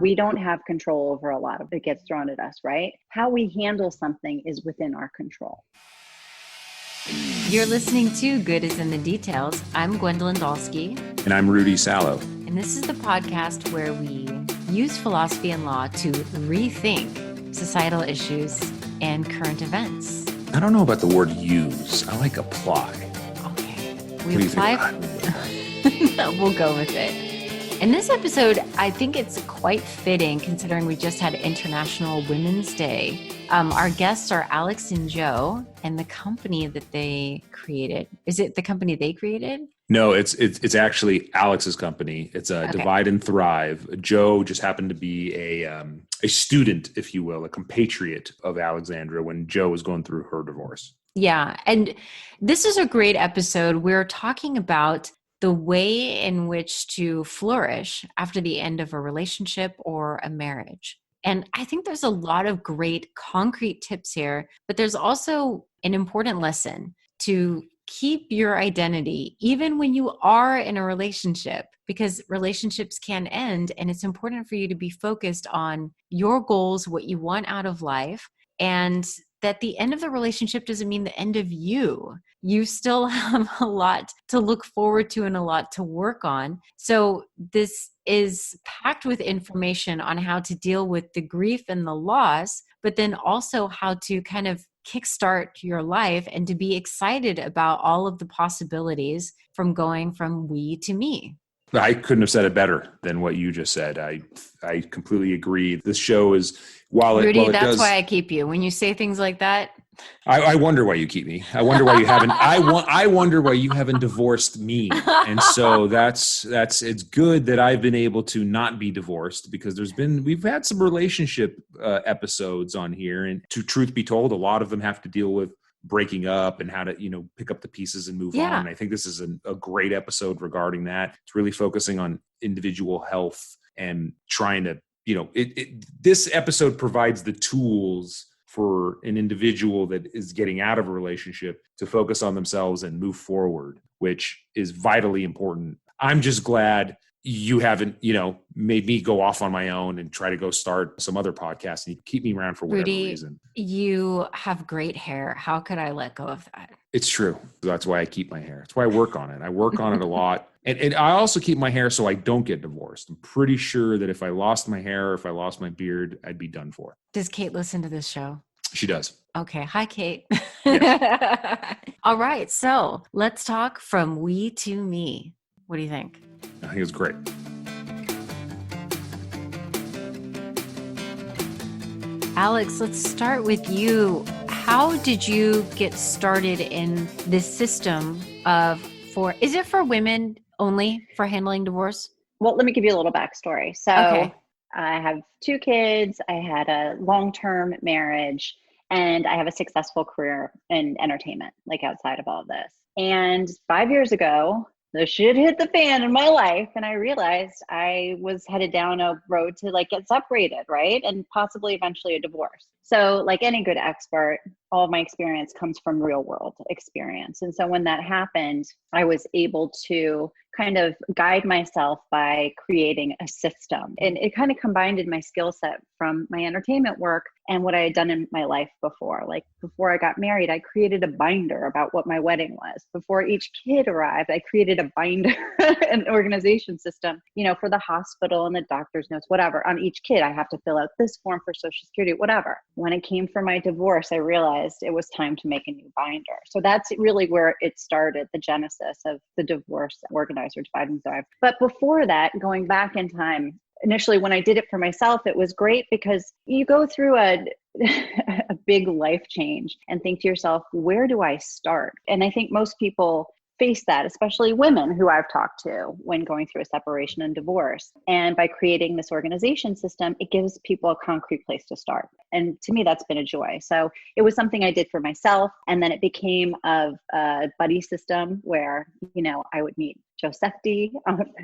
We don't have control over a lot of it gets thrown at us, right? How we handle something is within our control. You're listening to Good is in the Details. I'm Gwendolyn Dolske. And I'm Rudy Salo. And this is the podcast where we use philosophy and law to rethink societal issues and current events. I don't know about the word use. I like apply. Okay. We apply. We'll go with it. In this episode, I think it's quite fitting considering we just had International Women's Day. Our guests are Alex and Joe and the company that they created. Is it the company they created? No, it's actually Alex's company. It's a Divide and Thrive. Joe just happened to be a student, if you will, a compatriot of Alexandra when Joe was going through her divorce. Yeah. And this is a great episode. We're talking about the way in which to flourish after the end of a relationship or a marriage. And I think there's a lot of great concrete tips here, but there's also an important lesson to keep your identity, even when you are in a relationship, because relationships can end, and it's important for you to be focused on your goals, what you want out of life, and that the end of the relationship doesn't mean the end of you. You still have a lot to look forward to and a lot to work on. So this is packed with information on how to deal with the grief and the loss, but then also how to kind of kickstart your life and to be excited about all of the possibilities from going from we to me. I couldn't have said it better than what you just said. I completely agree. This show is, Rudy, that's why I keep you. When you say things like that, I wonder why you keep me. I wonder why you haven't. I wonder why you haven't divorced me. And so that's. It's good that I've been able to not be divorced because we've had some relationship episodes on here, and to truth be told, a lot of them have to deal with breaking up and how to, pick up the pieces and move on. I think this is a great episode regarding that. It's really focusing on individual health and trying to, this episode provides the tools for an individual that is getting out of a relationship to focus on themselves and move forward, which is vitally important. I'm just glad you haven't, made me go off on my own and try to go start some other podcast and you keep me around for whatever reason. You have great hair. How could I let go of that? It's true. That's why I keep my hair. That's why I work on it. I work on it a lot. And I also keep my hair so I don't get divorced. I'm pretty sure that if I lost my hair, if I lost my beard, I'd be done for. Does Kate listen to this show? She does. Okay. Hi, Kate. Yes. All right. So let's talk from we to me. What do you think? I think it's great. Alex, let's start with you. How did you get started in this system is it for women only for handling divorce? Well, let me give you a little backstory. So I have 2 kids. I had a long-term marriage and I have a successful career in entertainment, like outside of all of this. And 5 years ago, the shit hit the fan in my life. And I realized I was headed down a road to get separated, right? And possibly eventually a divorce. So like any good expert, all of my experience comes from real world experience. And so when that happened, I was able to kind of guide myself by creating a system. And it kind of combined in my skill set from my entertainment work and what I had done in my life before. Like before I got married, I created a binder about what my wedding was. Before each kid arrived, I created a binder, an organization system, for the hospital and the doctor's notes, whatever. On each kid, I have to fill out this form for Social Security, whatever. When it came for my divorce, I realized it was time to make a new binder. So that's really where it started, the genesis of the divorce organizer, Divide and Thrive. But before that, going back in time, initially when I did it for myself, it was great because you go through a big life change and think to yourself, where do I start? And I think most people face that, especially women who I've talked to when going through a separation and divorce. And by creating this organization system, it gives people a concrete place to start. And to me, that's been a joy. So it was something I did for myself. And then it became a buddy system where, I would meet Josephti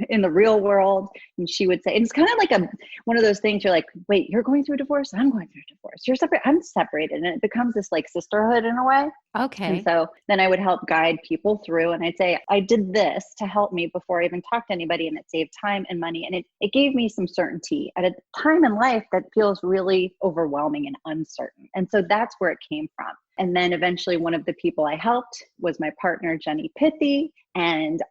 in the real world. And she would say, and it's kind of like one of those things you're like, wait, you're going through a divorce? I'm going through a divorce. You're separate. I'm separated. And it becomes this like sisterhood in a way. Okay. And so then I would help guide people through, and I'd say, I did this to help me before I even talked to anybody, and it saved time and money. And it gave me some certainty at a time in life that feels really overwhelming and uncertain. And so that's where it came from. And then eventually one of the people I helped was my partner, Jenny Pithy. And,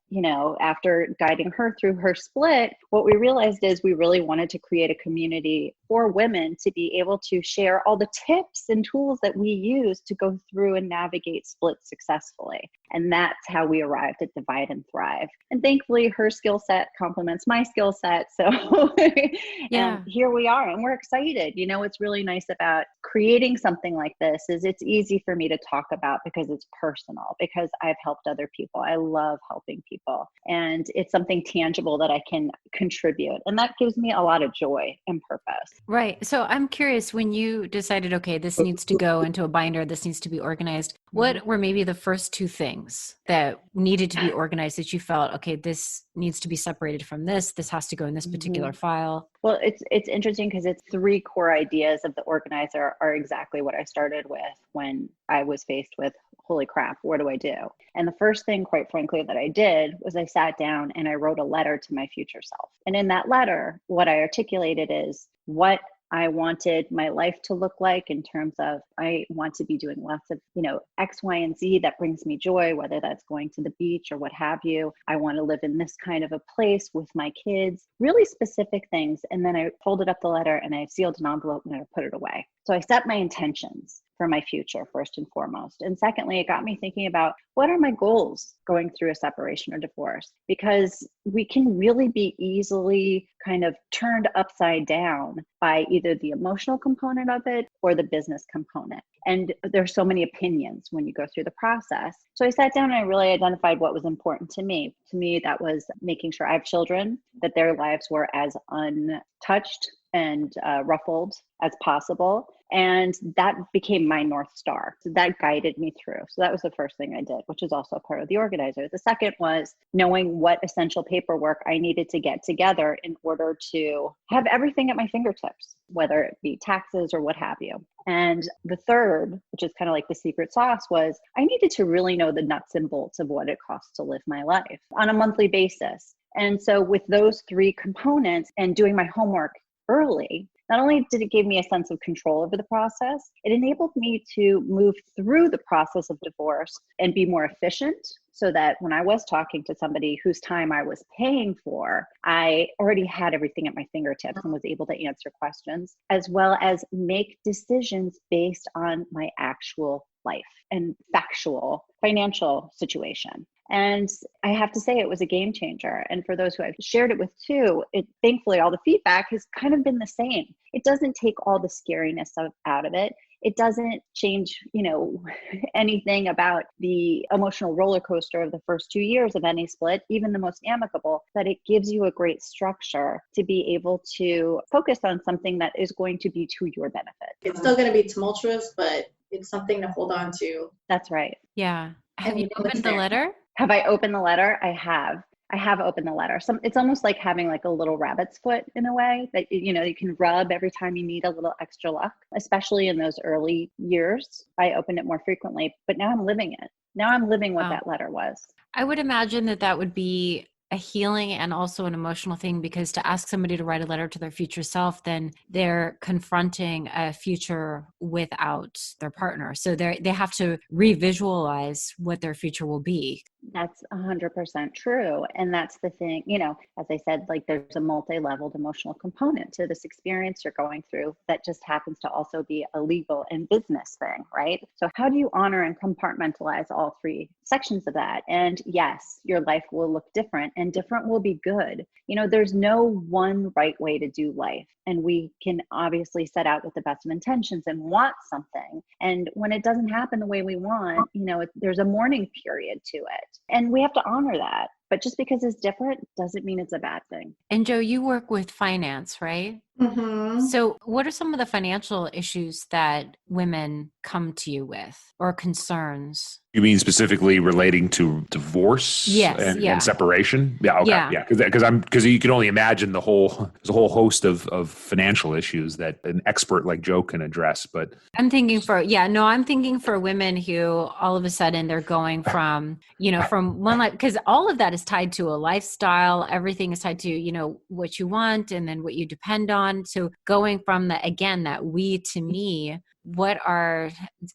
after guiding her through her split, what we realized is we really wanted to create a community for women to be able to share all the tips and tools that we use to go through and navigate splits successfully. And that's how we arrived at Divide and Thrive. And thankfully, her skill set complements my skill set. So and here we are, and we're excited. What's really nice about creating something like this is it's easy for me to talk about because it's personal, because I've helped other people. I love helping people, and it's something tangible that I can contribute. And that gives me a lot of joy and purpose. Right. So I'm curious, when you decided, okay, this needs to go into a binder, this needs to be organized, what were maybe the first two things that needed to be organized that you felt, okay, this needs to be separated from this has to go in this particular file? Well, it's interesting because it's three core ideas of the organizer are exactly what I started with when I was faced with, holy crap, what do I do? And the first thing, quite frankly, that I did was I sat down and I wrote a letter to my future self. And in that letter, what I articulated is what I wanted my life to look like in terms of I want to be doing lots of, X, Y, and Z that brings me joy, whether that's going to the beach or what have you. I want to live in this kind of a place with my kids, really specific things. And then I folded up the letter and I sealed an envelope and I put it away. So I set my intentions for my future, first and foremost. And secondly, it got me thinking about what are my goals going through a separation or divorce? Because we can really be easily kind of turned upside down by either the emotional component of it or the business component. And there's so many opinions when you go through the process. So I sat down and I really identified what was important to me. To me, that was making sure I have children, that their lives were as untouched and ruffled as possible. And that became my North Star. So that guided me through. So that was the first thing I did, which is also part of the organizer. The second was knowing what essential paperwork I needed to get together in order to have everything at my fingertips, whether it be taxes or what have you. And the third, which is kind of like the secret sauce, was I needed to really know the nuts and bolts of what it costs to live my life on a monthly basis. And so with those three components and doing my homework early, not only did it give me a sense of control over the process, it enabled me to move through the process of divorce and be more efficient so that when I was talking to somebody whose time I was paying for, I already had everything at my fingertips and was able to answer questions, as well as make decisions based on my actual life and factual financial situation. And I have to say it was a game changer. And for those who I've shared it with too, thankfully all the feedback has kind of been the same. It doesn't take all the scariness out of it. It doesn't change, anything about the emotional roller coaster of the first 2 years of any split, even the most amicable, but it gives you a great structure to be able to focus on something that is going to be to your benefit. It's still going to be tumultuous, but it's something to hold on to. That's right. Yeah. Have you opened the letter? Have I opened the letter? I have opened the letter. It's almost like having like a little rabbit's foot in a way that, you can rub every time you need a little extra luck, especially in those early years. I opened it more frequently, but now I'm living it. Now I'm living what that letter was. I would imagine that would be a healing and also an emotional thing, because to ask somebody to write a letter to their future self, then they're confronting a future without their partner. So they have to revisualize what their future will be. That's 100% true. And that's the thing, as I said, like there's a multi-leveled emotional component to this experience you're going through that just happens to also be a legal and business thing, right? So how do you honor and compartmentalize all three sections of that? And yes, your life will look different, and different will be good. There's no one right way to do life. And we can obviously set out with the best of intentions and want something. And when it doesn't happen the way we want, there's a mourning period to it. And we have to honor that. But just because it's different doesn't mean it's a bad thing. And Joe, you work with finance, right? Mm-hmm. So what are some of the financial issues that women come to you with, or concerns? You mean specifically relating to divorce Yes, and separation? Yeah. Okay. Yeah. Yeah. Because you can only imagine there's a whole host of financial issues that an expert like Joe can address. But I'm thinking for women who all of a sudden they're going from, from one life, because all of that is tied to a lifestyle. Everything is tied to, what you want and then what you depend on. So going from that we to me, what are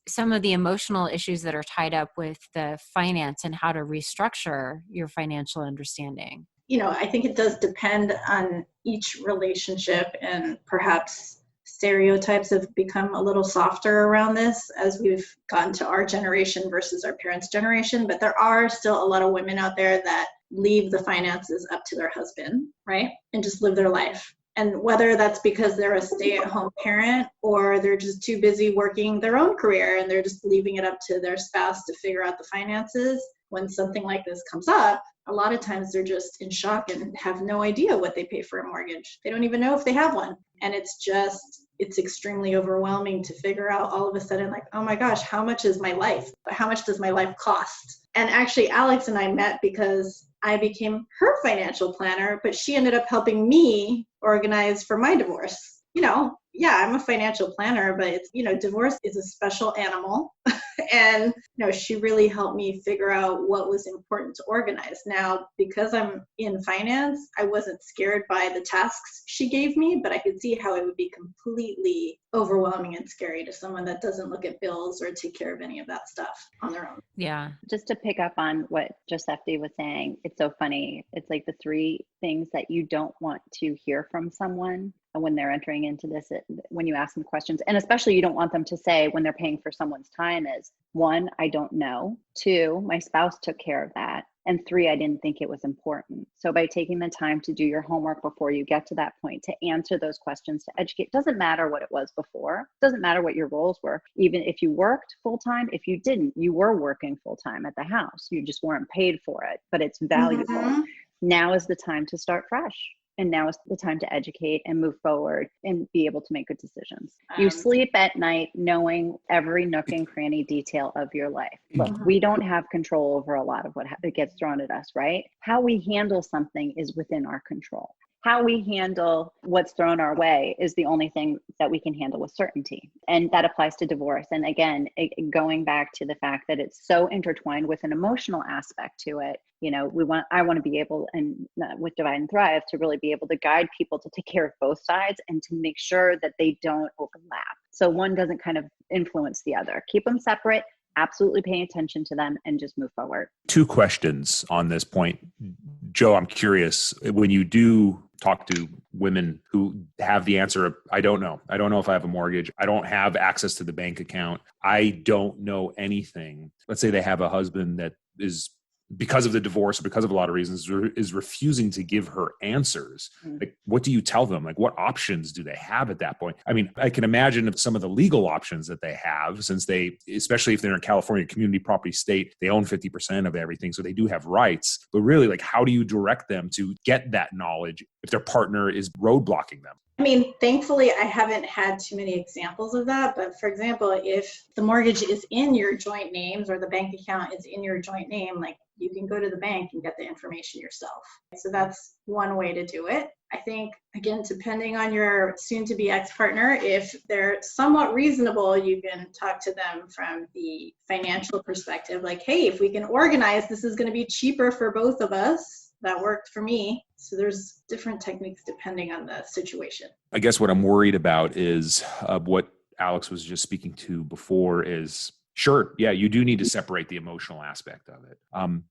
some of the emotional issues that are tied up with the finance and how to restructure your financial understanding? I think it does depend on each relationship, and perhaps stereotypes have become a little softer around this as we've gotten to our generation versus our parents' generation. But there are still a lot of women out there that leave the finances up to their husband, right? And just live their life. And whether that's because they're a stay-at-home parent or they're just too busy working their own career and they're just leaving it up to their spouse to figure out the finances, when something like this comes up, a lot of times they're just in shock and have no idea what they pay for a mortgage. They don't even know if they have one. And it's extremely overwhelming to figure out all of a sudden, like, oh my gosh, how much is my life? How much does my life cost? And actually, Alex and I met because I became her financial planner, but she ended up helping me organize for my divorce. I'm a financial planner, but divorce is a special animal. And she really helped me figure out what was important to organize. Now, because I'm in finance, I wasn't scared by the tasks she gave me, but I could see how it would be completely overwhelming and scary to someone that doesn't look at bills or take care of any of that stuff on their own. Yeah. Just to pick up on what Josephti was saying, it's so funny. It's like the three things that you don't want to hear from someone when they're entering into this, when you ask them questions, and especially you don't want them to say when they're paying for someone's time is, 1, I don't know. 2, my spouse took care of that. And 3, I didn't think it was important. So by taking the time to do your homework before you get to that point, to answer those questions, to educate, doesn't matter what it was before, doesn't matter what your roles were. Even if you worked full time, if you didn't, you were working full time at the house. You just weren't paid for it, but it's valuable. Mm-hmm. Now is the time to start fresh. And now is the time to educate and move forward and be able to make good decisions. You sleep at night knowing every nook and cranny detail of your life. Look, we don't have control over a lot of what gets thrown at us, right? How we handle something is within our control. How we handle what's thrown our way is the only thing that we can handle with certainty. And that applies to divorce. And again, going back to the fact that it's so intertwined with an emotional aspect to it. I want to be able, and with Divide and Thrive, to really be able to guide people to take care of both sides and to make sure that they don't overlap. So one doesn't kind of influence the other. Keep them separate, absolutely paying attention to them, and just move forward. 2 questions on this point. Joe, I'm curious, when you do talk to women who have the answer of, I don't know. I don't know if I have a mortgage. I don't have access to the bank account. I don't know anything. Let's say they have a husband that is, because of the divorce, because of a lot of reasons, is refusing to give her answers. Like, what do you tell them? Like, what options do they have at that point? I mean, I can imagine some of the legal options that they have, since they, especially if they're in California, community property state, they own 50% of everything. So they do have rights, but really, like, how do you direct them to get that knowledge if their partner is roadblocking them? I mean, thankfully, I haven't had too many examples of that. But for example, if the mortgage is in your joint names or the bank account is in your joint name, like, you can go to the bank and get the information yourself. So that's one way to do it. I think, again, depending on your soon-to-be ex-partner, if they're somewhat reasonable, you can talk to them from the financial perspective. Like, hey, if we can organize, this is going to be cheaper for both of us. That worked for me. So there's different techniques depending on the situation. I guess what I'm worried about is what Alex was just speaking to before is, sure, yeah, you do need to separate the emotional aspect of it.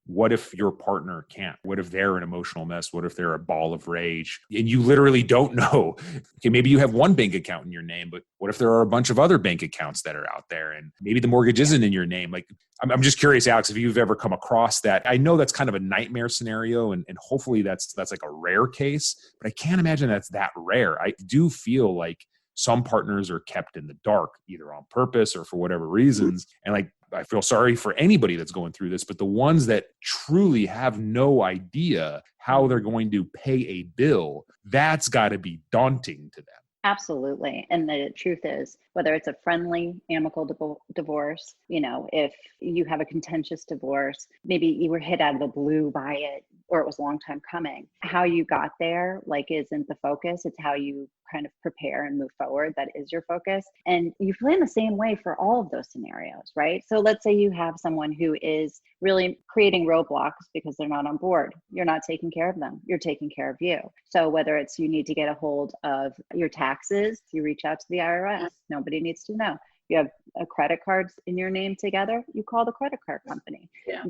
What if your partner can't? What if they're an emotional mess? What if they're a ball of rage? And you literally don't know. Okay, maybe you have one bank account in your name, but what if there are a bunch of other bank accounts that are out there and maybe the mortgage isn't in your name? Like, I'm just curious, Alex, if you've ever come across that. I know that's kind of a nightmare scenario, and hopefully that's like a rare case, but I can't imagine that's that rare. I do feel like some partners are kept in the dark, either on purpose or for whatever reasons. And like, I feel sorry for anybody that's going through this, but the ones that truly have no idea how they're going to pay a bill, that's got to be daunting to them. Absolutely. And the truth is, whether it's a friendly, amicable divorce, if you have a contentious divorce, maybe you were hit out of the blue by it, or it was a long time coming. How you got there, isn't the focus. It's how you kind of prepare and move forward. That is your focus. And you plan the same way for all of those scenarios, right? So let's say you have someone who is really creating roadblocks because they're not on board. You're not taking care of them. You're taking care of you. So whether it's you need to get a hold of your taxes, you reach out to the IRS. Nobody needs to know. You have credit cards in your name together, you call the credit card company. Yeah.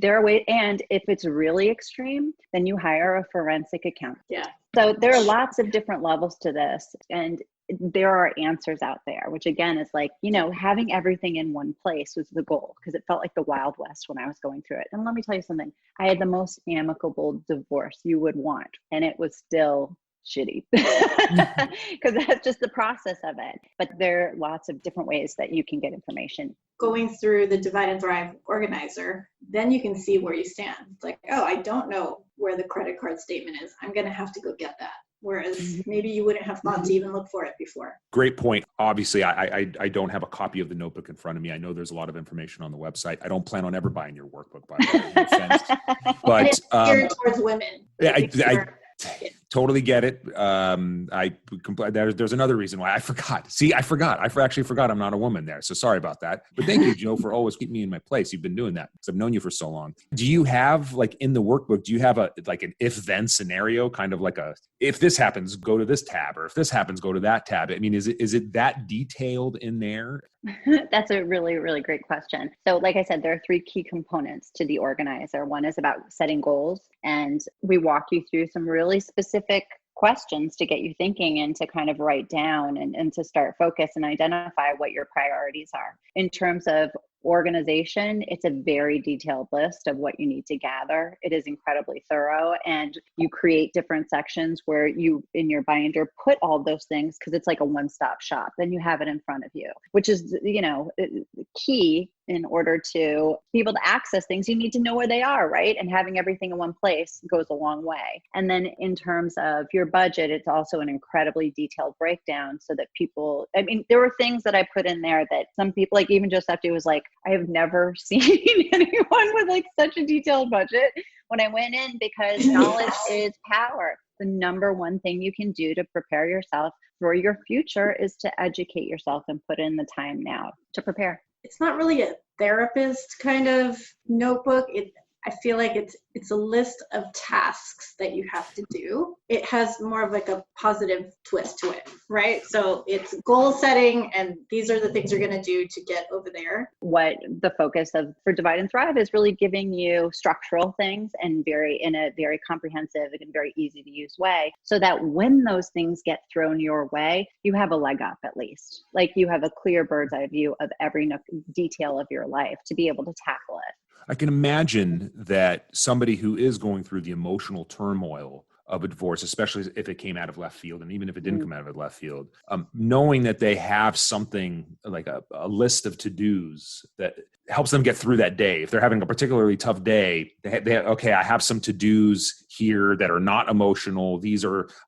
And if it's really extreme, then you hire a forensic accountant. Yeah. So there are lots of different levels to this, and there are answers out there, which again is having everything in one place was the goal, because it felt like the Wild West when I was going through it. And let me tell you something, I had the most amicable divorce you would want, and it was still shitty because that's just the process of it. But there are lots of different ways that you can get information. Going through the Divide and Thrive organizer, then you can see where you stand. It's like, oh, I don't know where the credit card statement is. I'm going to have to go get that. Whereas maybe you wouldn't have thought to even look for it before. Great point. Obviously, I don't have a copy of the notebook in front of me. I know there's a lot of information on the website. I don't plan on ever buying your workbook, by the way. No offense. But it's geared towards women. Yeah, I totally get it. There's another reason why I forgot. See, I actually forgot I'm not a woman there. So sorry about that. But thank you, Joe, for always keeping me in my place. You've been doing that because I've known you for so long. Do you have in the workbook, do you have an if-then scenario, kind of if this happens, go to this tab, or if this happens, go to that tab? I mean, is it that detailed in there? That's a really, really great question. So like I said, there are 3 key components to the organizer. One is about setting goals, and we walk you through some really specific questions to get you thinking and to kind of write down and to start focus and identify what your priorities are. In terms of organization, it's a very detailed list of what you need to gather. It is incredibly thorough, and you create different sections where you, in your binder, put all those things, because it's like a one-stop shop. Then you have it in front of you, which is, key. In order to be able to access things, you need to know where they are, right? And having everything in one place goes a long way. And then in terms of your budget, it's also an incredibly detailed breakdown so that people, there were things that I put in there that some people, even Josephti was like, I have never seen anyone with such a detailed budget when I went in, because knowledge is power. The number one thing you can do to prepare yourself for your future is to educate yourself and put in the time now to prepare. It's not really a therapist kind of notebook. I feel like it's a list of tasks that you have to do. It has more of a positive twist to it, right? So it's goal setting, and these are the things you're going to do to get over there. What the focus for Divide and Thrive is really giving you structural things and in a very comprehensive and very easy to use way, so that when those things get thrown your way, you have a leg up at least. You have a clear bird's eye view of every detail of your life to be able to tackle it. I can imagine that somebody who is going through the emotional turmoil of a divorce, especially if it came out of left field, and even if it didn't come out of left field, knowing that they have something like a list of to-dos that helps them get through that day. If they're having a particularly tough day, okay, I have some to-dos here that are not emotional.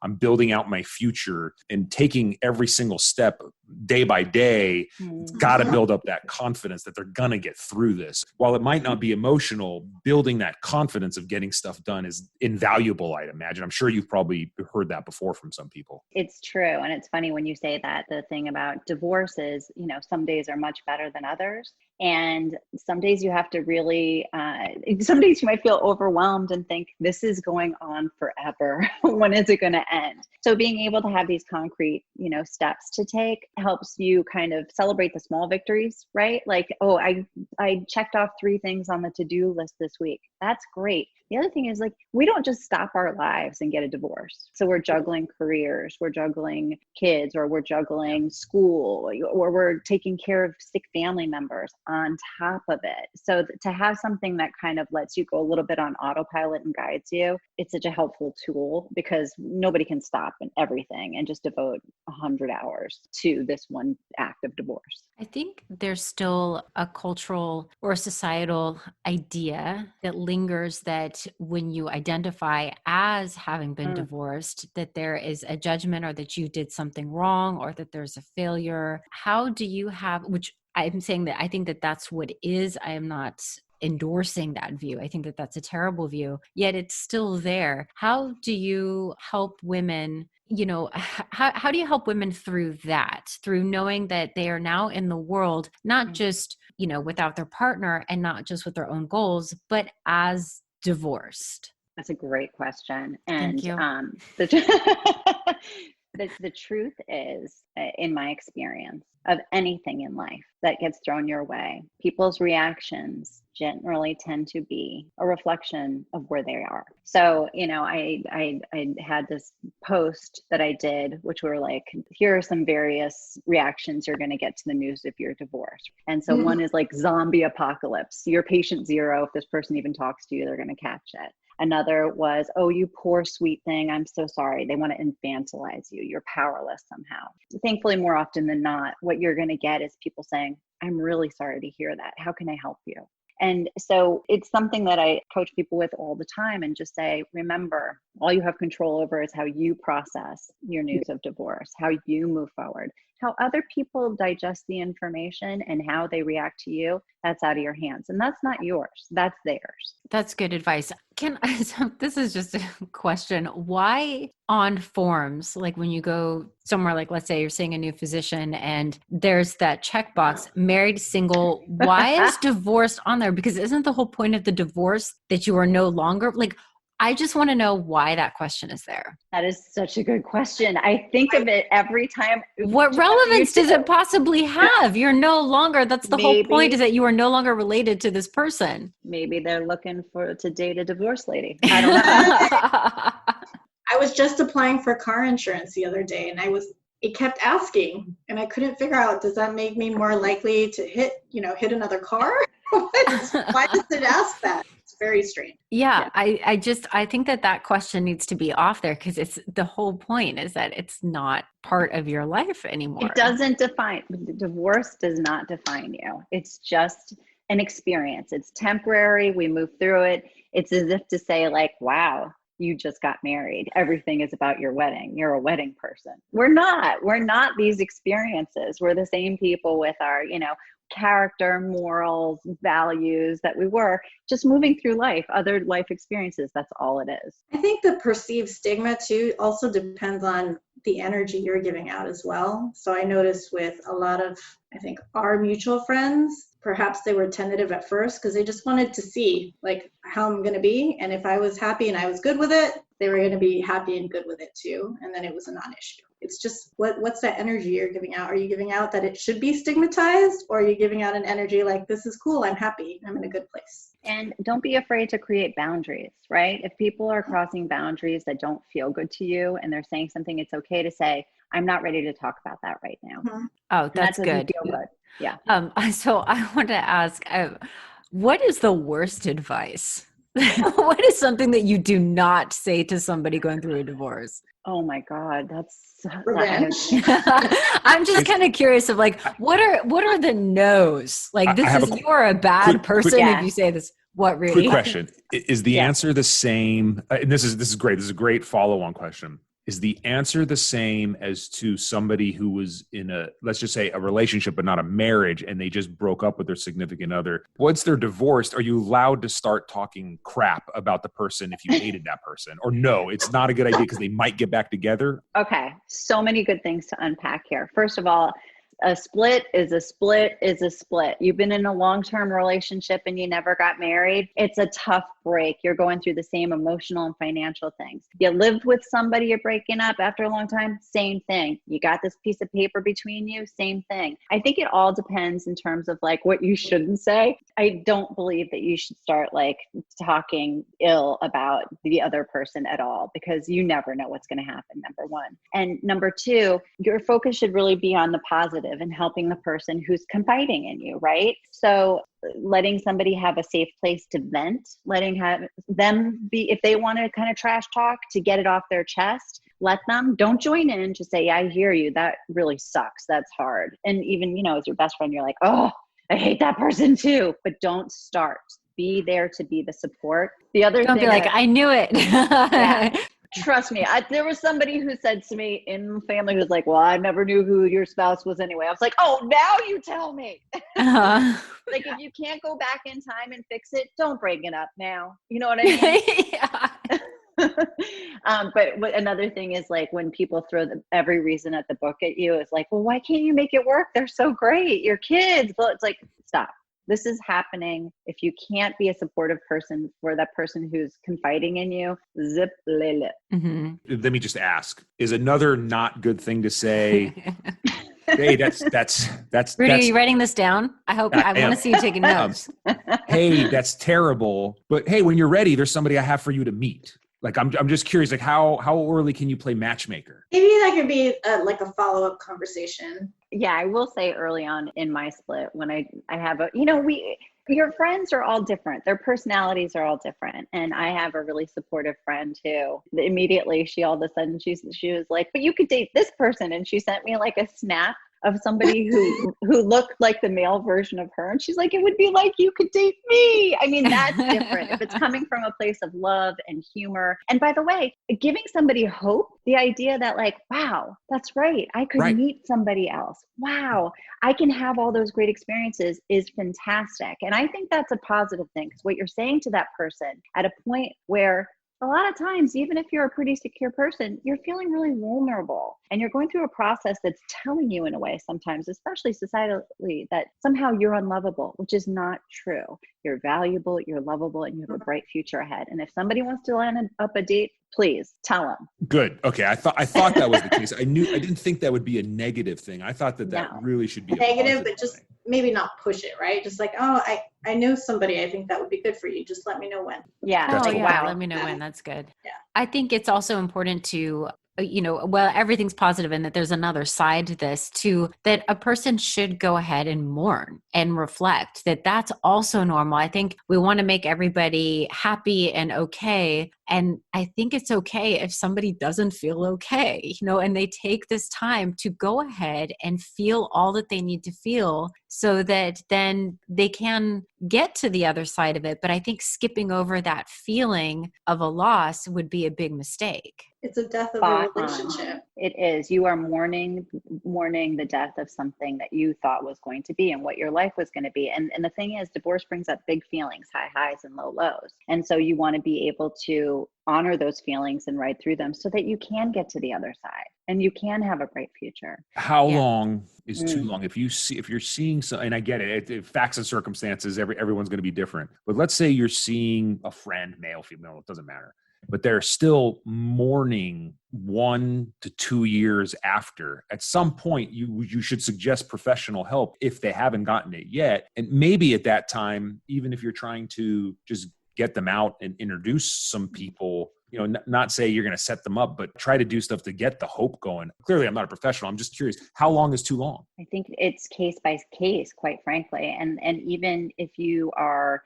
I'm building out my future and taking every single step day by day. It's got to build up that confidence that they're going to get through this. While it might not be emotional, building that confidence of getting stuff done is invaluable, I'd imagine. I'm sure you've probably heard that before from some people. It's true. And it's funny when you say that. The thing about divorce is, some days are much better than others. And some days you have to really, some days you might feel overwhelmed and think, this is going on forever. When is it going to end? So being able to have these concrete, steps to take helps you kind of celebrate the small victories, right? I checked off 3 things on the to-do list this week. That's great. The other thing is we don't just stop our lives and get a divorce. So we're juggling careers, we're juggling kids, or we're juggling school, or we're taking care of sick family members on top of it. So to have something that kind of lets you go a little bit on autopilot and guides you, it's such a helpful tool, because nobody can stop and everything and just devote 100 hours to this one act of divorce. I think there's still a cultural or societal idea that lingers that that when you identify as having been divorced, that there is a judgment or that you did something wrong or that there's a failure? How do you have, which I'm saying that I think that that's what it is. I am not endorsing that view. I think that that's a terrible view, yet it's still there. How do you help women, how do you help women through that, through knowing that they are now in the world, not just, without their partner and not just with their own goals, but as divorced? That's a great question. Thank you. The truth is, in my experience of anything in life that gets thrown your way, people's reactions generally tend to be a reflection of where they are. So, I had this post that I did, which were like, here are some various reactions you're going to get to the news if you're divorced. And so one is like zombie apocalypse. You're patient zero. If this person even talks to you, they're going to catch it. Another was, oh, you poor sweet thing, I'm so sorry. They want to infantilize you. You're powerless somehow. Thankfully, more often than not, what you're going to get is people saying, I'm really sorry to hear that. How can I help you? And so it's something that I coach people with all the time and just say, remember, all you have control over is how you process your news of divorce, how you move forward. How other people digest the information and how they react to you, that's out of your hands. And that's not yours, that's theirs. That's good advice. This is just a question. Why on forms, like when you go somewhere, like let's say you're seeing a new physician and there's that checkbox, married, single, why is divorced on there? Because isn't the whole point of the divorce that you are no longer, like, I just want to know why that question is there. That is such a good question. I think of it every time. What relevance does it possibly have? You're no longer, that's the whole point, is that you are no longer related to this person. Maybe they're looking to date a divorced lady. I don't know. I was just applying for car insurance the other day and it kept asking and I couldn't figure out, does that make me more likely to hit another car? Why does it ask that? Very strange. Yeah. I think that question needs to be off there because it's the whole point is that it's not part of your life anymore. It doesn't define, divorce does not define you. It's just an experience. It's temporary. We move through it. It's as if to say like, wow, you just got married. Everything is about your wedding. You're a wedding person. We're not these experiences. We're the same people with our, character, morals, values that we were just moving through life, other life experiences. That's all it is. I think the perceived stigma too also depends on the energy you're giving out as well. So I noticed with a lot of, I think, our mutual friends, perhaps they were tentative at first because they just wanted to see like how I'm going to be. And if I was happy and I was good with it, they were going to be happy and good with it too. And then it was a non-issue. It's just what's that energy you're giving out? Are you giving out that it should be stigmatized, or are you giving out an energy like, this is cool, I'm happy, I'm in a good place? And don't be afraid to create boundaries, right? If people are crossing boundaries that don't feel good to you and they're saying something, it's okay to say, I'm not ready to talk about that right now. Mm-hmm. Oh, that's good. Feel good. Yeah. So I want to ask, what is the worst advice? What is something that you do not say to somebody going through a divorce? Oh my God, that's revenge. I'm just kind of curious of like, what are the no's? Like you are a bad person if you say this. What really? Quick question. Is the answer the same? And this is great. This is a great follow-on question. Is the answer the same as to somebody who was in let's just say a relationship, but not a marriage, and they just broke up with their significant other? Once they're divorced, are you allowed to start talking crap about the person if you hated that person? Or no, it's not a good idea because they might get back together? Okay. So many good things to unpack here. First of all, a split is a split is a split. You've been in a long-term relationship and you never got married. It's a tough break. You're going through the same emotional and financial things. You lived with somebody, you're breaking up after a long time, same thing. You got this piece of paper between you, same thing. I think it all depends in terms of like what you shouldn't say. I don't believe that you should start like talking ill about the other person at all, because you never know what's going to happen, number one. And number two, your focus should really be on the positive and helping the person who's confiding in you, right? So letting somebody have a safe place to vent, letting them be, if they want to kind of trash talk to get it off their chest, let them. Don't join in, just say, yeah, I hear you. That really sucks. That's hard. And even, as your best friend, you're like, oh, I hate that person too. But don't start. be there to be the support. The other Don't thing be like, I knew it. yeah, trust me. There was somebody who said to me in the family who's like, well, I never knew who your spouse was anyway. I was like, oh, now you tell me. Like, if you can't go back in time and fix it, don't bring it up now. You know what I mean? Yeah. But another thing is like when people throw every reason at the book at you, it's like, well, why can't you make it work? They're so great. Your kids. Well, it's like, stop. This is happening. If you can't be a supportive person for that person who's confiding in you, zip lele. Mm-hmm. Let me just ask, is another not good thing to say, hey, that's Rudy, are you writing this down? I hope I want to see you taking notes. Hey, that's terrible. But hey, when you're ready, there's somebody I have for you to meet. Like, I'm just curious, like how early can you play matchmaker? Maybe that could be like a follow-up conversation. Yeah, I will say early on in my split when I have your friends are all different. Their personalities are all different. And I have a really supportive friend who immediately all of a sudden she was like, but you could date this person. And she sent me like a snap of somebody who looked like the male version of her. And she's like, it would be like you could date me. I mean, that's different. If it's coming from a place of love and humor. And by the way, giving somebody hope, the idea that like, wow, that's right. I could meet somebody else. Wow, I can have all those great experiences is fantastic. And I think that's a positive thing because what you're saying to that person at a point where a lot of times, even if you're a pretty secure person, you're feeling really vulnerable and you're going through a process that's telling you in a way sometimes, especially societally, that somehow you're unlovable, which is not true. You're valuable, you're lovable, and you have a bright future ahead. And if somebody wants to line up a date, please tell them. Good. Okay. I thought that was the case. I didn't think that would be a negative thing. I thought that really should be negative, but just maybe not push it, right? Just like, oh, I know somebody. I think that would be good for you. Just let me know when. Yeah. Oh, yeah. Let me know when. That's good. Yeah. I think it's also important to, well, everything's positive and that there's another side to this too, that a person should go ahead and mourn and reflect that that's also normal. I think we want to make everybody happy and okay. And I think it's okay if somebody doesn't feel okay, and they take this time to go ahead and feel all that they need to feel so that then they can get to the other side of it. But I think skipping over that feeling of a loss would be a big mistake. It's a death of a relationship. It is. You are mourning the death of something that you thought was going to be and what your life was going to be. And the thing is, divorce brings up big feelings, high highs and low lows. And so you want to be able to honor those feelings and ride through them so that you can get to the other side and you can have a bright future. How long is too long? If you're seeing some, and I get it, facts and circumstances, everyone's going to be different. But let's say you're seeing a friend, male, female, it doesn't matter. But they're still mourning 1 to 2 years after. At some point, you should suggest professional help if they haven't gotten it yet. And maybe at that time, even if you're trying to just get them out and introduce some people, not say you're going to set them up, but try to do stuff to get the hope going. Clearly, I'm not a professional. I'm just curious, how long is too long? I think it's case by case, quite frankly. And even if you are,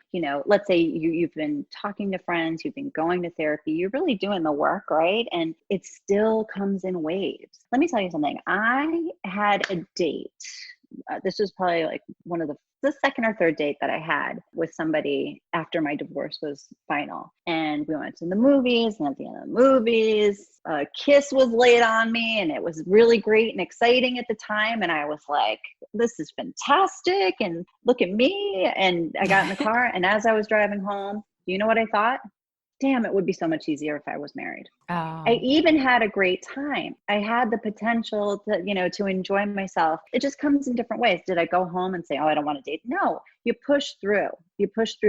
let's say you've been talking to friends, you've been going to therapy, you're really doing the work, right? And it still comes in waves. Let me tell you something. I had a date. This was probably like one of the second or third date that I had with somebody after my divorce was final. And we went to the movies, and at the end of the movies, a kiss was laid on me, and it was really great and exciting at the time. And I was like, this is fantastic. And look at me. And I got in the car, and as I was driving home, do you know what I thought? Damn, it would be so much easier if I was married. Oh. I even had a great time. I had the potential to enjoy myself. It just comes in different ways. Did I go home and say, oh, I don't want to date? No, you push through,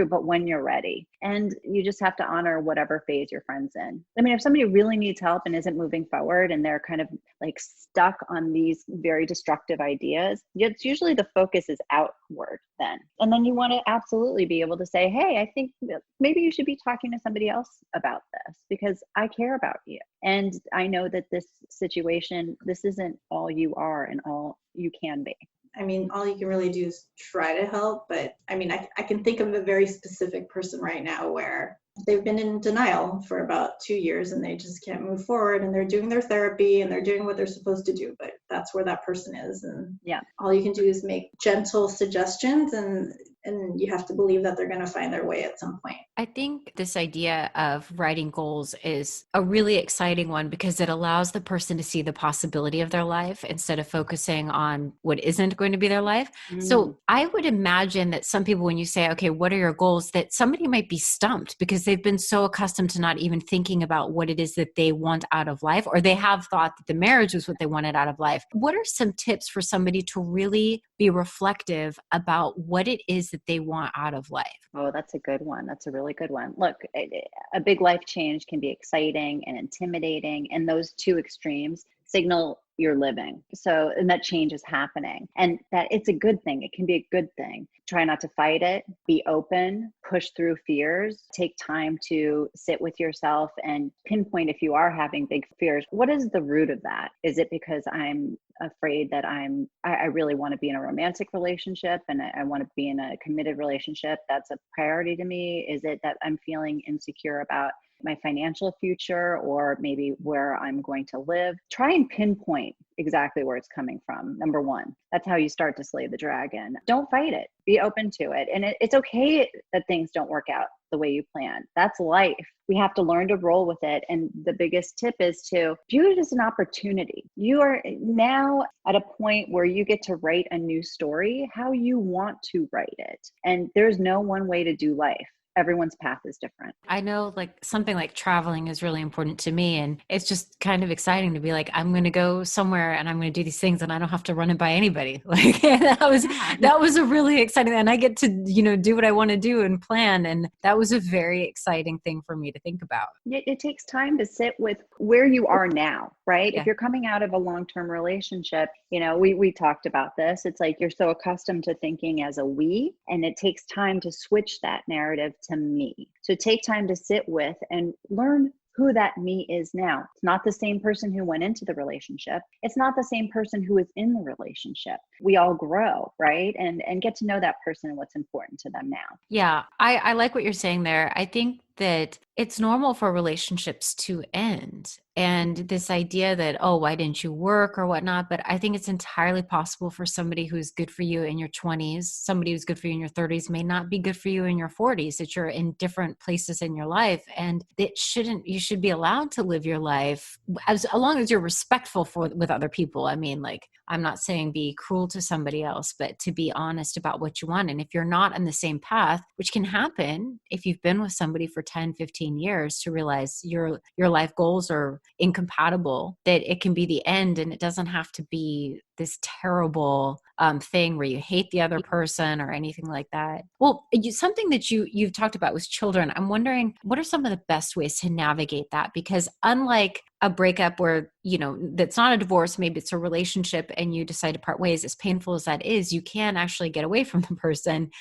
but when you're ready, and you just have to honor whatever phase your friend's in. I mean, if somebody really needs help and isn't moving forward and they're kind of like stuck on these very destructive ideas, it's usually the focus is outward then. And then you want to absolutely be able to say, hey, I think maybe you should be talking to somebody else about this because I care about you. And I know that this situation, this isn't all you are and all you can be. I mean, all you can really do is try to help. But I mean, I can think of a very specific person right now where they've been in denial for about 2 years and they just can't move forward, and they're doing their therapy and they're doing what they're supposed to do, but that's where that person is. And all you can do is make gentle suggestions and and you have to believe that they're going to find their way at some point. I think this idea of writing goals is a really exciting one because it allows the person to see the possibility of their life instead of focusing on what isn't going to be their life. So I would imagine that some people, when you say, okay, what are your goals, that somebody might be stumped because they've been so accustomed to not even thinking about what it is that they want out of life, or they have thought that the marriage was what they wanted out of life. What are some tips for somebody to really be reflective about what it is that they want out of life? Oh, that's a good one. That's a really good one. Look, a big life change can be exciting and intimidating, and those two extremes signal you're living. So, and that change is happening, and that it's a good thing. It can be a good thing. Try not to fight it, be open, push through fears, take time to sit with yourself and pinpoint if you are having big fears. What is the root of that? Is it because I'm afraid that I really want to be in a romantic relationship and I want to be in a committed relationship that's a priority to me? Is it that I'm feeling insecure about my financial future or maybe where I'm going to live? Try and pinpoint exactly where it's coming from. Number one, that's how you start to slay the dragon. Don't fight it. Be open to it. And it's okay that things don't work out the way you plan. That's life. We have to learn to roll with it. And the biggest tip is to view it as an opportunity. You are now at a point where you get to write a new story how you want to write it. And there's no one way to do life. Everyone's path is different. I know like something like traveling is really important to me. And it's just kind of exciting to be like, I'm going to go somewhere and I'm going to do these things and I don't have to run it by anybody. Like that was a really exciting, and I get to, do what I want to do and plan. And that was a very exciting thing for me to think about. It takes time to sit with where you are now, right? Yeah. If you're coming out of a long-term relationship, we talked about this. It's like you're so accustomed to thinking as a we, and it takes time to switch that narrative to me. So take time to sit with and learn who that me is now. It's not the same person who went into the relationship. It's not the same person who is in the relationship. We all grow, right? And get to know that person and what's important to them now. Yeah, I like what you're saying there. I think that it's normal for relationships to end. And this idea that, oh, why didn't you work or whatnot? But I think it's entirely possible for somebody who's good for you in your 20s, somebody who's good for you in your 30s may not be good for you in your 40s, that you're in different places in your life. And you should be allowed to live your life as long as you're respectful with other people. I mean, like, I'm not saying be cruel to somebody else, but to be honest about what you want. And if you're not on the same path, which can happen if you've been with somebody for 10, 15 years, to realize your life goals are incompatible, that it can be the end, and it doesn't have to be this terrible thing where you hate the other person or anything like that. Well, something that you've talked about was children. I'm wondering, what are some of the best ways to navigate that? Because unlike a breakup where, that's not a divorce, maybe it's a relationship and you decide to part ways, as painful as that is, you can actually get away from the person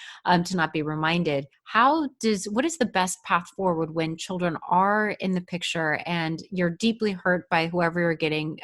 to not be reminded. What is the best path forward when children are in the picture and you're deeply hurt by whoever you're getting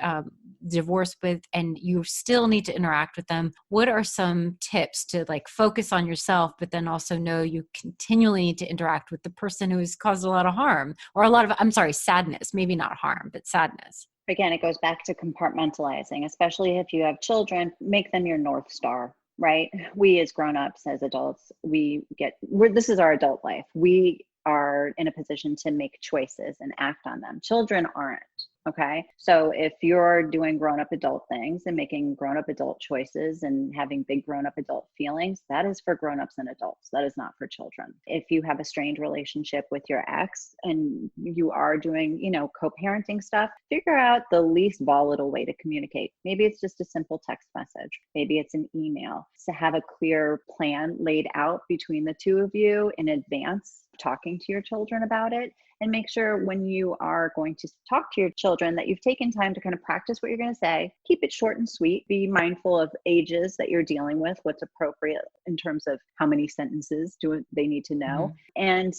divorced with and you still need to interact with them? What are some tips to focus on yourself, but then also know you continually need to interact with the person who has caused a lot of harm or sadness, maybe not harm, but sadness? Again, it goes back to compartmentalizing, especially if you have children. Make them your North Star, right? We as grown-ups, as adults, this is our adult life. We are in a position to make choices and act on them. Children aren't. Okay. So if you're doing grown-up adult things and making grown-up adult choices and having big grown-up adult feelings, that is for grown-ups and adults. That is not for children. If you have a strained relationship with your ex and you are doing, co-parenting stuff, figure out the least volatile way to communicate. Maybe it's just a simple text message. Maybe it's an email. To have a clear plan laid out between the two of you in advance, talking to your children about it. And make sure when you are going to talk to your children that you've taken time to kind of practice what you're going to say. Keep it short and sweet. Be mindful of ages that you're dealing with, what's appropriate in terms of how many sentences do they need to know. Mm-hmm. And,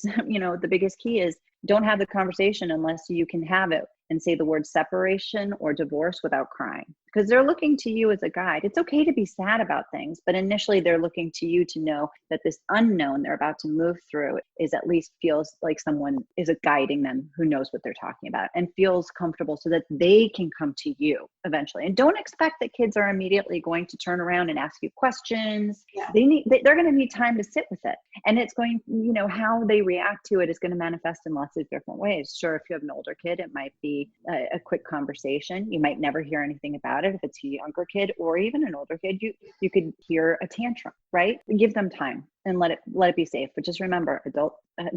the biggest key is don't have the conversation unless you can have it and say the word separation or divorce without crying, because they're looking to you as a guide. It's okay to be sad about things, but initially they're looking to you to know that this unknown they're about to move through is at least feels like someone is guiding them who knows what they're talking about and feels comfortable so that they can come to you eventually. And don't expect that kids are immediately going to turn around and ask you questions. Yeah. They're going to need time to sit with it. And it's going, how they react to it is going to manifest in lots of different ways. Sure, if you have an older kid, it might be a quick conversation. You might never hear anything about it. If it's a younger kid or even an older kid, you could hear a tantrum, right? Give them time and let it be safe. But just remember,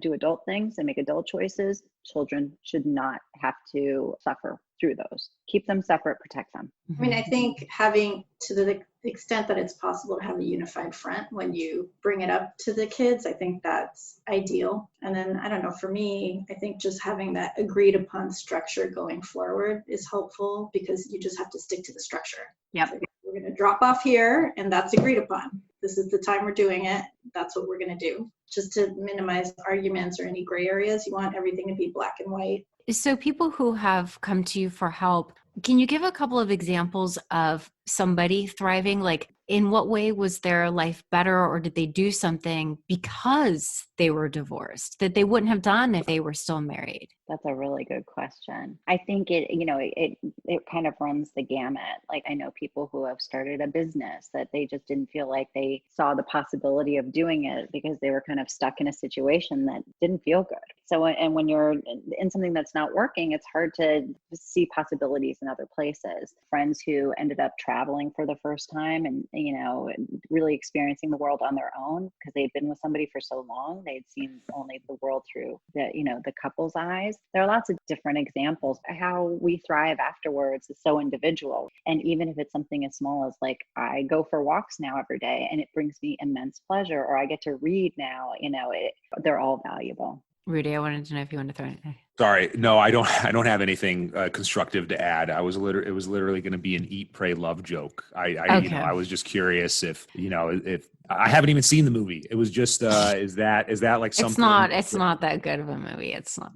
do adult things and make adult choices. Children should not have to suffer through those. Keep them separate, protect them. I mean, I think having, to the extent that it's possible to have a unified front when you bring it up to the kids, I think that's ideal. And then, I don't know, for me, I think just having that agreed upon structure going forward is helpful, because you just have to stick to the structure. Yep. Like, we're going to drop off here and that's agreed upon. This is the time we're doing it. That's what we're going to do. Just to minimize arguments or any gray areas. You want everything to be black and white. So people who have come to you for help, can you give a couple of examples of somebody thriving? Like, in what way was their life better, or did they do something because they were divorced that they wouldn't have done if they were still married? That's a really good question. I think it kind of runs the gamut. Like, I know people who have started a business that they just didn't feel like they saw the possibility of doing it because they were kind of stuck in a situation that didn't feel good. So, and when you're in something that's not working, it's hard to see possibilities in other places. Friends who ended up traveling for the first time and, really experiencing the world on their own because they'd been with somebody for so long, they'd seen only the world through the couple's eyes. There are lots of different examples. How we thrive afterwards is so individual. And even if it's something as small as like, I go for walks now every day and it brings me immense pleasure, or I get to read now, they're all valuable. Rudy, I wanted to know if you wanted to throw it. Sorry, no, I don't have anything constructive to add. It was literally going to be an eat, pray, love joke. I was just curious if I haven't even seen the movie. It was just, is that like something? It's not that good of a movie. It's not.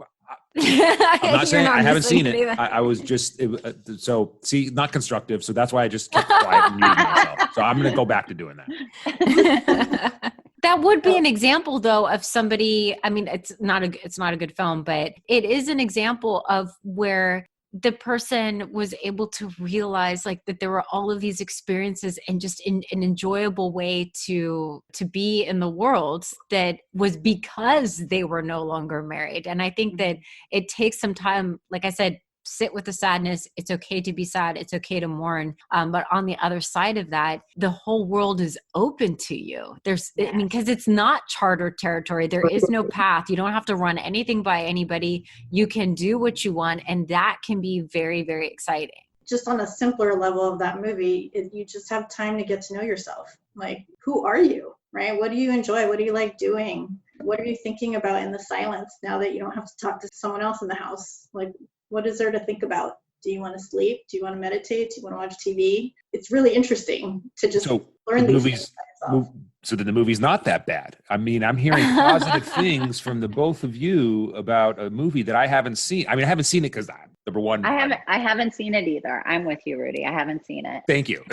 I'm not saying I haven't seen it. I was just, not constructive. So that's why I just kept quiet and muted myself. So I'm going to go back to doing that. That would be an example, though, of somebody. I mean, it's not a good film, but it is an example of where the person was able to realize like that there were all of these experiences and just an enjoyable way to be in the world that was because they were no longer married. And I think that it takes some time, like I said, sit with the sadness. It's okay to be sad. It's okay to mourn. But on the other side of that, the whole world is open to you. Because it's not chartered territory. There is no path. You don't have to run anything by anybody. You can do what you want. And that can be very, very exciting. Just on a simpler level of that movie, you just have time to get to know yourself. Like, who are you, right? What do you enjoy? What do you like doing? What are you thinking about in the silence now that you don't have to talk to someone else in the house? Like, what is there to think about? Do you want to sleep? Do you want to meditate? Do you want to watch TV? It's really interesting to just learn these things by yourself. So the movie's not that bad. I mean, I'm hearing positive things from the both of you about a movie that I haven't seen. I mean, I haven't seen it because number one, I haven't seen it either. I'm with you, Rudy. I haven't seen it. Thank you.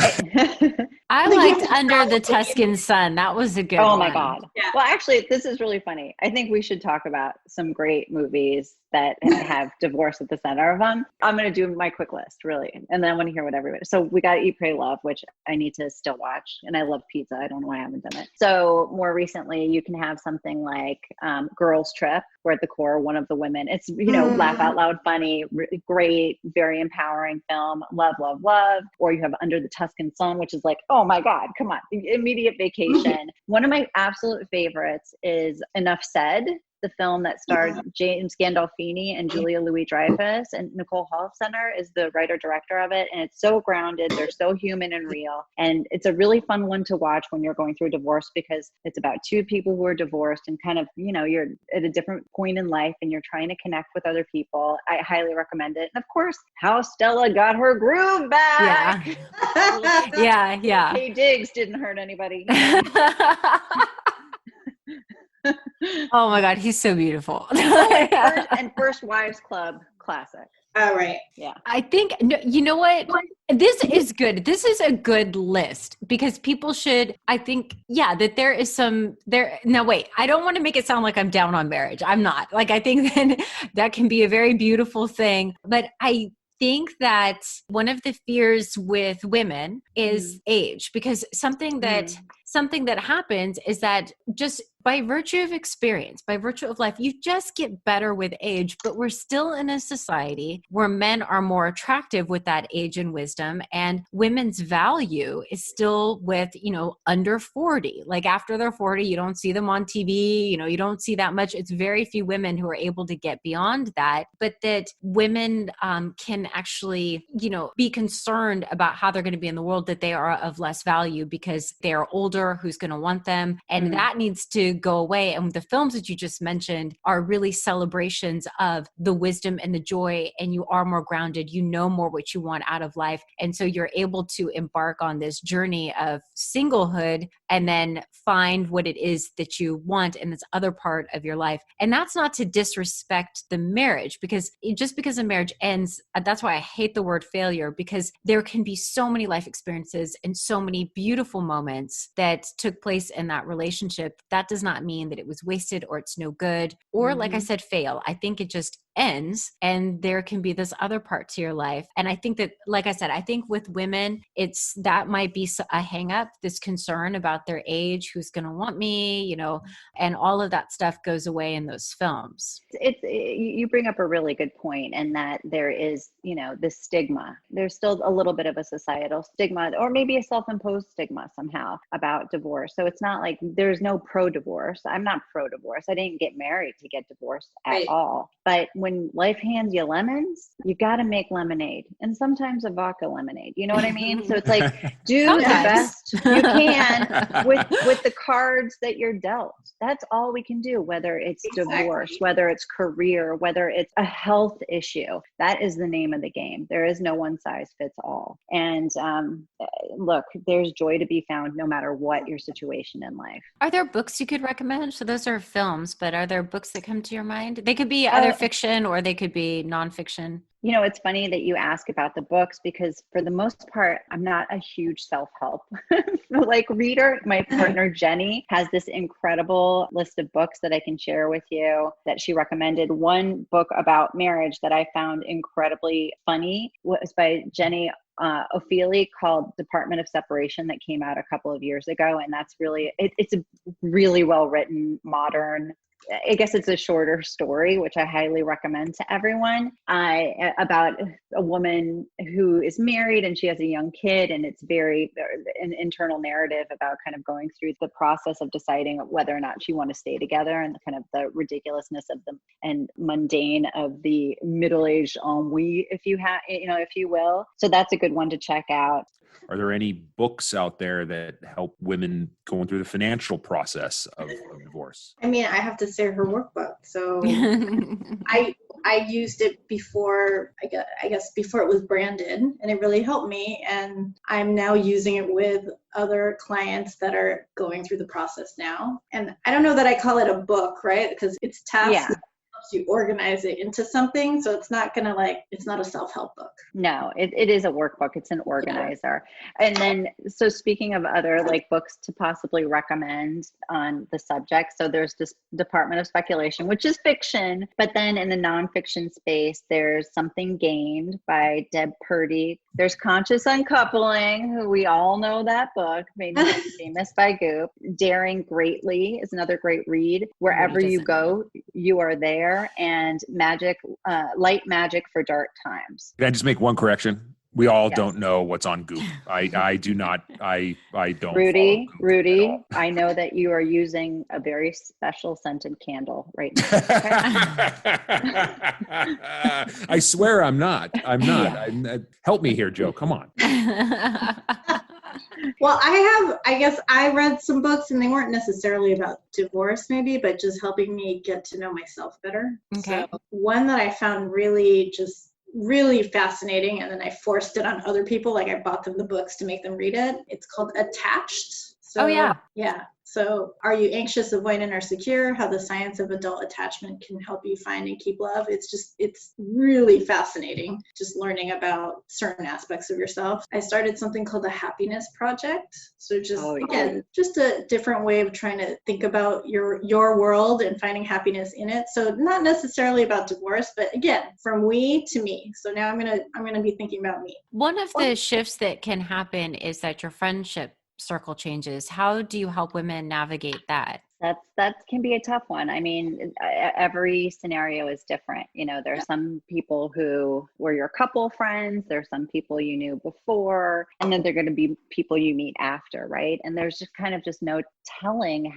I liked Under the Tuscan Sun. That was a good one. Oh my God. Yeah. Well, actually, this is really funny. I think we should talk about some great movies that have divorce at the center of them. I'm going to do my quick list, really. And then I want to hear what everybody. So we got Eat, Pray, Love, which I need to still watch. And I love pizza. I don't know why I haven't done it. So more recently, you can have something like Girls Trip, where at the core, one of the women, it's, laugh out loud, funny, really great, very empowering film. Love, love, love. Or you have Under the Tuscan Sun, which is like, oh my God, come on, immediate vacation. One of my absolute favorites is Enough Said, the film that starred James Gandolfini and Julia Louis-Dreyfus, and Nicole Holofcener is the writer-director of it. And it's so grounded. They're so human and real. And it's a really fun one to watch when you're going through divorce, because it's about two people who are divorced and kind of, you're at a different point in life and you're trying to connect with other people. I highly recommend it. And of course, How Stella Got Her Groove Back. Yeah. Yeah. Hey, Diggs didn't hurt anybody. Oh my God, he's so beautiful. and First Wives Club classic. Oh, right. Yeah. I think, you know what? This is good. This is a good list because people should, I think, that there is some there. Now, wait, I don't want to make it sound like I'm down on marriage. I'm not. Like, I think that can be a very beautiful thing. But I think that one of the fears with women is age, because something that happens is that just by virtue of experience, by virtue of life, you just get better with age, but we're still in a society where men are more attractive with that age and wisdom, and women's value is still with, under 40. Like after they're 40, you don't see them on TV, you don't see that much. It's very few women who are able to get beyond that, but that women can actually, be concerned about how they're going to be in the world, that they are of less value because they are older, who's going to want them. And that needs to go away. And the films that you just mentioned are really celebrations of the wisdom and the joy, and you are more grounded, more what you want out of life. And so you're able to embark on this journey of singlehood and then find what it is that you want in this other part of your life. And that's not to disrespect the marriage, because just because a marriage ends, that's why I hate the word failure, because there can be so many life experiences and so many beautiful moments that took place in that relationship. That does not mean that it was wasted or it's no good or, like I said, fail. I think it just ends and there can be this other part to your life. And I think that, like I said, I think with women, that might be a hang up, this concern about their age, who's going to want me, and all of that stuff goes away in those films. You bring up a really good point, and that there is, this stigma. There's still a little bit of a societal stigma, or maybe a self-imposed stigma somehow about divorce. So it's not like there's no pro-divorce. I'm not pro-divorce. I didn't get married to get divorced at all. But when life hands you lemons, you got to make lemonade, and sometimes a vodka lemonade. You know what I mean? So it's like, do the best you can with the cards that you're dealt. That's all we can do, whether it's divorce, whether it's career, whether it's a health issue. That is the name of the game. There is no one size fits all. And look, there's joy to be found no matter what your situation in life. Are there books you could recommend? So those are films, but are there books that come to your mind? They could be either fiction or they could be nonfiction. It's funny that you ask about the books, because for the most part, I'm not a huge self-help reader. My partner, Jenny, has this incredible list of books that I can share with you that she recommended. One book about marriage that I found incredibly funny was by Jenny Ophelia, called Department of Separation, that came out a couple of years ago. And that's really, it's a really well-written, modern, I guess it's a shorter story, which I highly recommend to everyone, about a woman who is married and she has a young kid, and it's very an internal narrative about kind of going through the process of deciding whether or not she want to stay together, and kind of the ridiculousness of them and mundane of the middle-aged ennui, if you will. So that's a good one to check out. Are there any books out there that help women going through the financial process of divorce? I mean, I have to say her workbook. So I used it before, I guess before it was branded, and it really helped me. And I'm now using it with other clients that are going through the process now. And I don't know that I call it a book, right? Because it's tasks. Yeah. Helps you organize it into something, so it's not it's not a self-help book. No, it is a workbook. It's an organizer. Yeah. And then, so speaking of other books to possibly recommend on the subject, so there's this Department of Speculation, which is fiction, but then in the nonfiction space, there's Something Gained by Deb Purdy. There's Conscious Uncoupling, who we all know that book, made famous by Goop. Daring Greatly is another great read. Wherever you go, you are there. And Light Magic for Dark Times. Can I just make one correction? We all don't know what's on Goop. I do not. I don't. Rudy, I know that you are using a very special scented candle right now. I swear I'm not. Help me here, Joe. Come on. Well, I guess I read some books, and they weren't necessarily about divorce maybe, but just helping me get to know myself better. Okay. So one that I found really fascinating, and then I forced it on other people. I bought them the books to make them read it. It's called Attached. So, yeah. So are you anxious, avoidant, or secure? How the science of adult attachment can help you find and keep love. It's really fascinating just learning about certain aspects of yourself. I started something called the Happiness Project. So again, just a different way of trying to think about your world and finding happiness in it. So not necessarily about divorce, but again, from we to me. So now I'm gonna be thinking about me. One of the shifts that can happen is that your friendship circle changes. How do you help women navigate that? That can be a tough one. I mean, every scenario is different. You know, there's some people who were your couple friends, there's some people you knew before, and then they're going to be people you meet after, right? And there's just kind of just no telling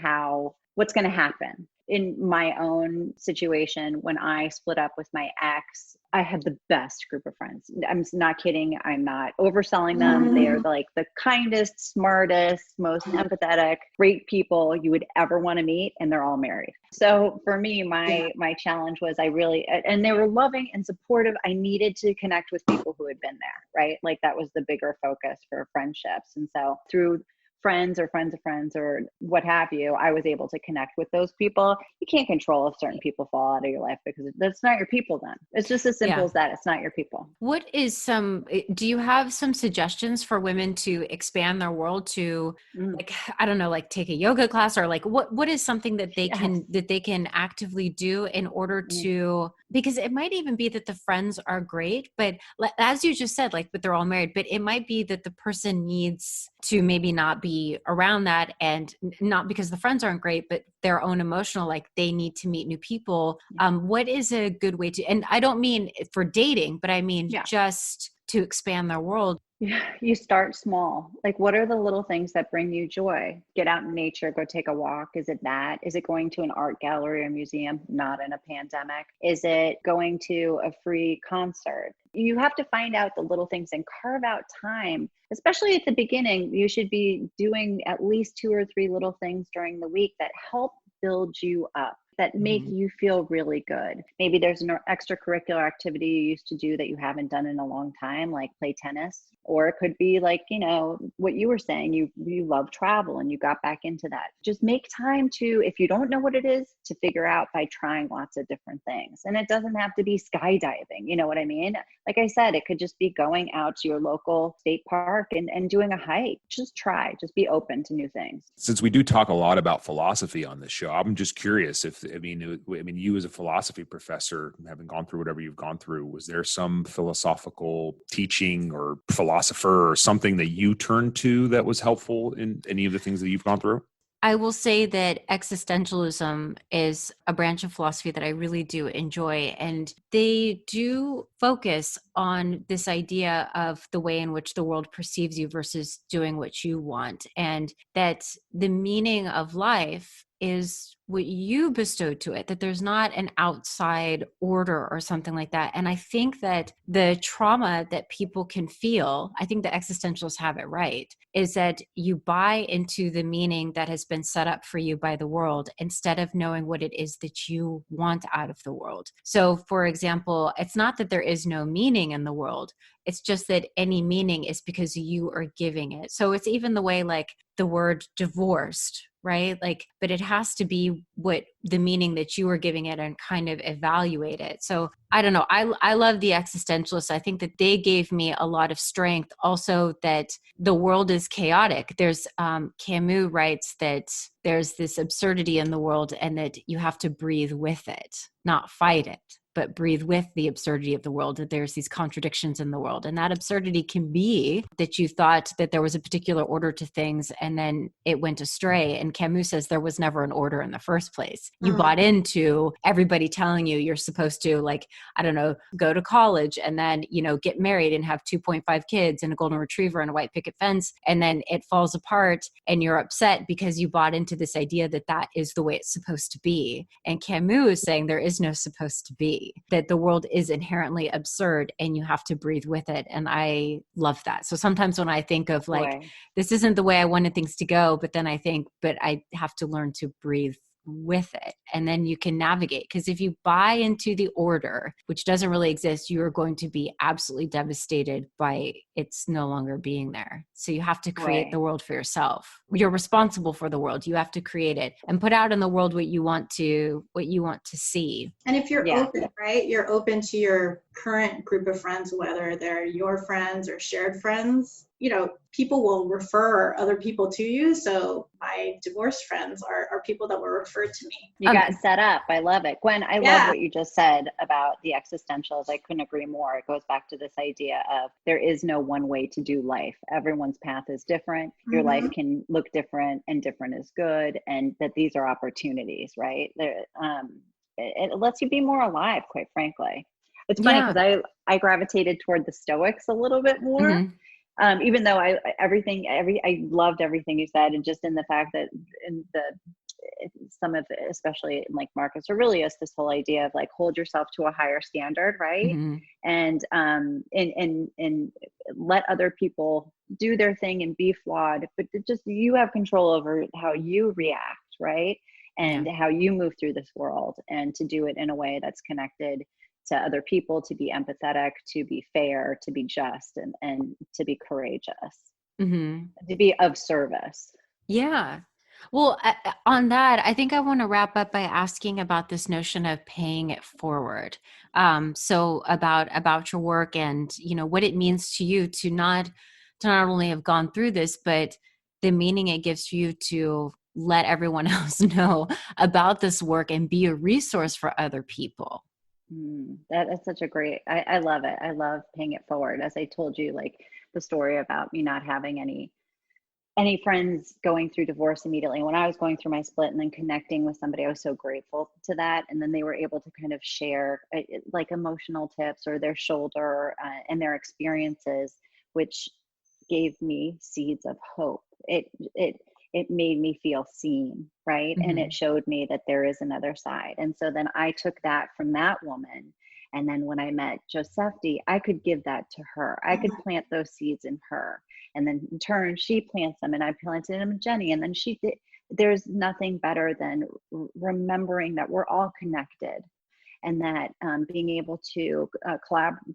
what's going to happen. In my own situation, when I split up with my ex, I had the best group of friends. I'm not kidding. I'm not overselling them. They are like the kindest, smartest, most empathetic, great people you would ever want to meet. And they're all married. So for me, my challenge was and they were loving and supportive. I needed to connect with people who had been there, right? Like that was the bigger focus for friendships. And so through friends or friends of friends or what have you, I was able to connect with those people. You can't control if certain people fall out of your life because that's not your people then. It's just as simple as that. It's not your people. Do you have some suggestions for women to expand their world to like, I don't know, like take a yoga class or like what is something that they can actively do in order to, because it might even be that the friends are great, but as you just said, like, but they're all married, but it might be that the person needs to maybe not be around that, and not because the friends aren't great, but their own emotional, like they need to meet new people. What is a good way to, and I don't mean for dating, but I mean just to expand their world? You start small. Like, what are the little things that bring you joy? Get out in nature, go take a walk. Is it that? Is it going to an art gallery or museum? Not in a pandemic. Is it going to a free concert? You have to find out the little things and carve out time, especially at the beginning. You should be doing at least 2 or 3 little things during the week that help build you up, that make you feel really good. Maybe there's an extracurricular activity you used to do that you haven't done in a long time, like play tennis. Or it could be like, you know, what you were saying, you love travel and you got back into that. Just make time to, if you don't know what it is, to figure out by trying lots of different things. And it doesn't have to be skydiving, you know what I mean? Like I said, it could just be going out to your local state park and doing a hike. Just be open to new things. Since we do talk a lot about philosophy on this show, I'm just curious you as a philosophy professor, having gone through whatever you've gone through, was there some philosophical teaching or philosopher or something that you turned to that was helpful in any of the things that you've gone through? I will say that existentialism is a branch of philosophy that I really do enjoy. And they do focus on this idea of the way in which the world perceives you versus doing what you want. And that the meaning of life is what you bestowed to it, that there's not an outside order or something like that. And I think that the trauma that people can feel, I think the existentialists have it right, is that you buy into the meaning that has been set up for you by the world instead of knowing what it is that you want out of the world. So for example, it's not that there is no meaning in the world. It's just that any meaning is because you are giving it. So it's even the way like the word divorced, right? Like, but it has to be what the meaning that you are giving it and kind of evaluate it. So I don't know. I love the existentialists. I think that they gave me a lot of strength. Also that the world is chaotic. There's Camus writes that there's this absurdity in the world and that you have to breathe with it, not fight it, but breathe with the absurdity of the world, that there's these contradictions in the world. And that absurdity can be that you thought that there was a particular order to things and then it went astray. And Camus says there was never an order in the first place. You bought into everybody telling you you're supposed to, like, I don't know, go to college and then, you know, get married and have 2.5 kids and a golden retriever and a white picket fence. And then it falls apart and you're upset because you bought into this idea that that is the way it's supposed to be. And Camus is saying there is no supposed to be, that the world is inherently absurd and you have to breathe with it. And I love that. So sometimes when I think of like, this isn't the way I wanted things to go, but then I think, but I have to learn to breathe with it, and then you can navigate. Because if you buy into the order, which doesn't really exist, you're going to be absolutely devastated by it's no longer being there. So you have to create the world for yourself. You're responsible for the world. You have to create it and put out in the world what you want to see. And if you're open, right, you're open to your current group of friends, whether they're your friends or shared friends, you know, people will refer other people to you. So my divorced friends are people that were referred to me. You got set up. I love it. Gwen, I love what you just said about the existentials. I couldn't agree more. It goes back to this idea of there is no one way to do life. Everyone's path is different. Your life can look different, and different is good. And that these are opportunities, right? It lets you be more alive, quite frankly. It's funny because I gravitated toward the Stoics a little bit more. Even though I loved everything you said, and just in the fact that in some of it, especially like Marcus Aurelius, this whole idea of like hold yourself to a higher standard, right? And let other people do their thing and be flawed, but just you have control over how you react, right? And how you move through this world, and to do it in a way that's connected to other people, to be empathetic, to be fair, to be just, and to be courageous, to be of service. Yeah. Well, on that, I think I want to wrap up by asking about this notion of paying it forward. So about your work, and, you know, what it means to you to not only have gone through this, but the meaning it gives to you to let everyone else know about this work and be a resource for other people. That is such a great, I love it. I love paying it forward. As I told you, like the story about me not having any friends going through divorce immediately. When I was going through my split and then connecting with somebody, I was so grateful to that. And then they were able to kind of share like emotional tips or their shoulder and their experiences, which gave me seeds of hope. It made me feel seen, right? And it showed me that there is another side. And so then I took that from that woman. And then when I met Josephti, I could give that to her. I could plant those seeds in her. And then in turn, she plants them, and I planted them in Jenny. And then she did. There's nothing better than remembering that we're all connected, and that being able to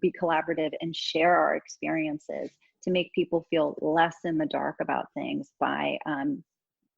be collaborative and share our experiences to make people feel less in the dark about things by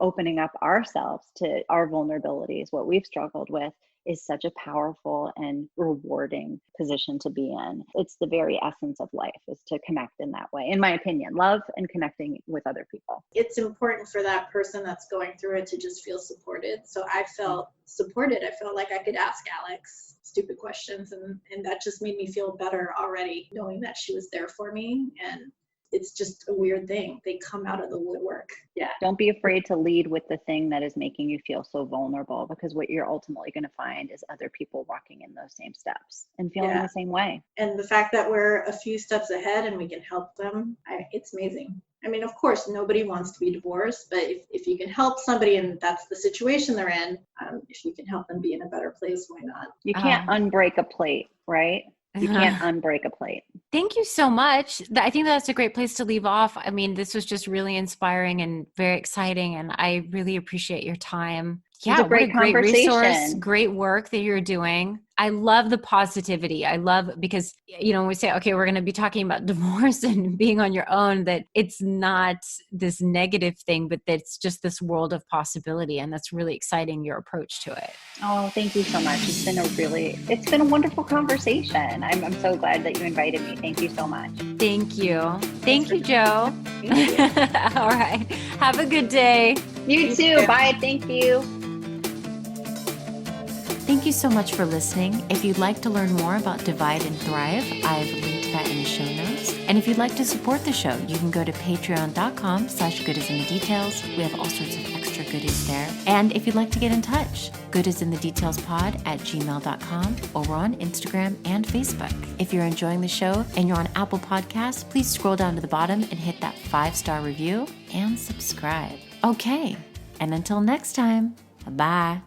opening up ourselves to our vulnerabilities, what we've struggled with, is such a powerful and rewarding position to be in. It's the very essence of life, is to connect in that way, in my opinion, love and connecting with other people. It's important for that person that's going through it to just feel supported. So I felt supported. I felt like I could ask Alex stupid questions, and that just made me feel better already, knowing that she was there for me. And it's just a weird thing. They come out of the woodwork. Yeah. Don't be afraid to lead with the thing that is making you feel so vulnerable, because what you're ultimately going to find is other people walking in those same steps and feeling the same way. And the fact that we're a few steps ahead and we can help them, it's amazing. I mean, of course, nobody wants to be divorced, but if you can help somebody and that's the situation they're in, if you can help them be in a better place, why not? You can't unbreak a plate, right? You can't unbreak a plate. Thank you so much. I think that's a great place to leave off. I mean, this was just really inspiring and very exciting, and I really appreciate your time. Yeah, what a great resource, great work that you're doing. I love the positivity. I love, because, you know, when we say, okay, we're going to be talking about divorce and being on your own, that it's not this negative thing, but that it's just this world of possibility. And that's really exciting, your approach to it. Oh, thank you so much. It's been a wonderful conversation. I'm so glad that you invited me. Thank you so much. Thank you. Thank you, Jo. Thank you. All right. Have a good day. You too. Bye. Thank you. Thank you so much for listening. If you'd like to learn more about Divide and Thrive, I've linked that in the show notes. And if you'd like to support the show, you can go to patreon.com/goodisinthedetails. We have all sorts of extra goodies there. And if you'd like to get in touch, goodisinthedetailspod@gmail.com, or we're on Instagram and Facebook. If you're enjoying the show and you're on Apple Podcasts, please scroll down to the bottom and hit that 5-star review and subscribe. Okay, and until next time, bye.